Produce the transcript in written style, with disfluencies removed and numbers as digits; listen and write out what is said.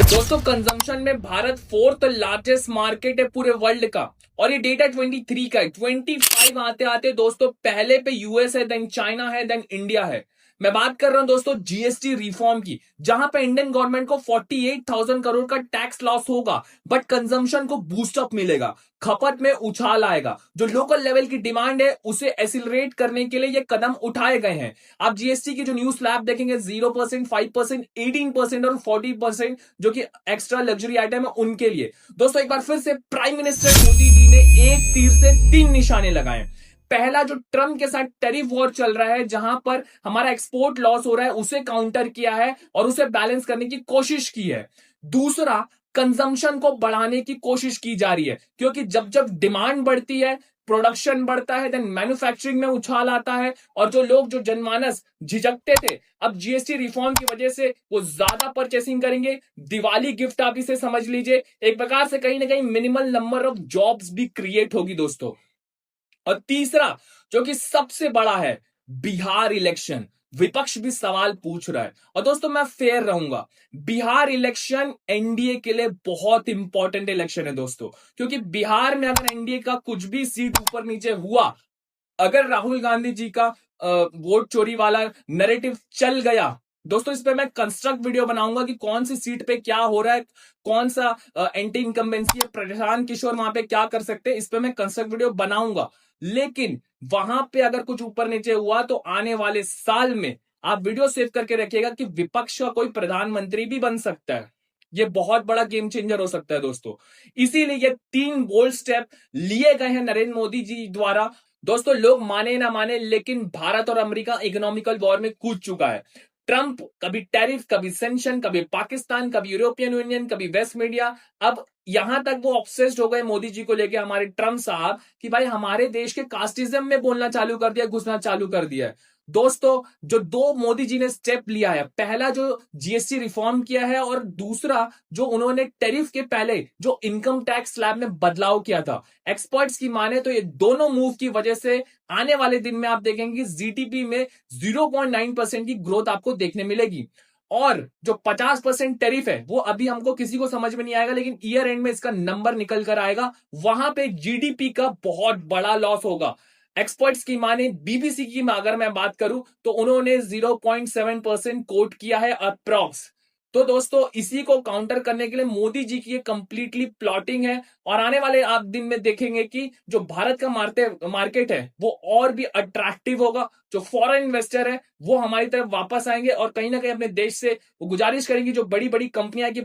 दोस्तों कंजम्पशन में Bharat fourth largest market है पूरे वर्ल्ड का। और ये डेटा 23 का है। 25 आते आते दोस्तों पहले पे यूएस है, देन चाइना है, देन इंडिया है। मैं बात कर रहा हूं दोस्तों जीएसटी रिफॉर्म की, जहां पे इंडियन गवर्नमेंट को 48,000 करोड़ का टैक्स लॉस होगा, बट कंजम्पशन को बूस्टअप मिलेगा, खपत में उछाल आएगा। जो लोकल लेवल की डिमांड है उसे एसिलरेट करने के लिए ये कदम उठाए गए हैं। आप जीएसटी की जो न्यूज स्लैब देखेंगे 0%, 5%, 18% और 40%, जो कि एक्स्ट्रा लग्जरी आइटम है उनके लिए। दोस्तों एक बार फिर से प्राइम मिनिस्टर मोदी जी ने एक तीर से तीन निशाने लगाए। पहला, जो ट्रम्प के साथ टैरिफ वॉर चल रहा है, जहां पर हमारा एक्सपोर्ट लॉस हो रहा है, उसे काउंटर किया है और उसे बैलेंस करने की कोशिश की है। दूसरा, कंजम्पशन को बढ़ाने की कोशिश की जा रही है, क्योंकि जब जब डिमांड बढ़ती है, प्रोडक्शन बढ़ता है, देन मैन्युफैक्चरिंग में उछाल आता है। और जो लोग, जो जनमानस झिझकते थे, अब जीएसटी रिफॉर्म की वजह से वो ज्यादा परचेसिंग करेंगे। दिवाली गिफ्ट आप इसे समझ लीजिए। एक प्रकार से कहीं ना कहीं मिनिमल नंबर ऑफ जॉब्स भी क्रिएट होगी दोस्तों। और तीसरा, जो कि सबसे बड़ा है, बिहार इलेक्शन। विपक्ष भी सवाल पूछ रहा है, और दोस्तों मैं फेयर रहूंगा। बिहार इलेक्शन एनडीए के लिए बहुत इंपॉर्टेंट इलेक्शन है दोस्तों, क्योंकि बिहार में अगर एनडीए का कुछ भी सीट ऊपर नीचे हुआ, अगर राहुल गांधी जी का वोट चोरी वाला नैरेटिव चल गया, दोस्तों इस पे मैं कंस्ट्रक्ट वीडियो बनाऊंगा कि कौन सी सीट पे क्या हो रहा है, कौन सा एंटी इनकम्बेंसी है, प्रशांत किशोर वहां पे क्या कर सकते हैं, इस पे मैं कंस्ट्रक्ट वीडियो बनाऊंगा। लेकिन वहां पे अगर कुछ ऊपर नीचे हुआ तो आने वाले साल में आप वीडियो सेव करके रखिएगा कि विपक्ष का कोई प्रधानमंत्री भी बन सकता है। ये बहुत बड़ा गेम चेंजर हो सकता है दोस्तों। इसीलिए ये तीन बोल्ड स्टेप लिए गए हैं नरेंद्र मोदी जी द्वारा। दोस्तों लोग माने ना माने, लेकिन भारत और अमेरिका इकोनॉमिकल वॉर में कूद चुका है। ट्रंप कभी टैरिफ, कभी सेंशन, कभी पाकिस्तान, कभी यूरोपियन यूनियन, कभी वेस्ट मीडिया। अब यहां तक वो ऑब्सेस्ड हो गए मोदी जी को लेके, हमारे ट्रंप साहब, कि भाई हमारे देश के कास्टिज्म में बोलना चालू कर दिया, घुसना चालू कर दिया है। दोस्तों जो दो मोदी जी ने स्टेप लिया है, पहला जो जीएसटी रिफॉर्म किया है, और दूसरा जो उन्होंने टैरिफ के पहले जो इनकम टैक्स स्लैब में बदलाव किया था, एक्सपर्ट्स की माने तो ये दोनों मूव की वजह से आने वाले दिन में आप देखेंगे जीडीपी में 0.9% की ग्रोथ आपको देखने मिलेगी। और जो 50% टैरिफ है वो अभी हमको किसी को समझ में नहीं आएगा, लेकिन ईयर एंड में इसका नंबर निकल कर आएगा। वहां पे जीडीपी का बहुत बड़ा लॉस होगा। एक्सपर्ट्स की माने, बीबीसी की अगर मैं बात करूं तो उन्होंने 0.7% कोट किया है अप्रॉक्स। तो दोस्तों इसी को काउंटर करने के लिए मोदी जी की ये कंप्लीटली प्लॉटिंग है। और आने वाले आप दिन में देखेंगे कि जो भारत का मार्केट है वो और भी अट्रैक्टिव होगा। जो फॉरेन इन्वेस्टर है वो हमारी तरफ वापस आएंगे और कहीं ना कहीं अपने देश से वो गुजारिश करेंगे, जो बड़ी बड़ी कंपनियां की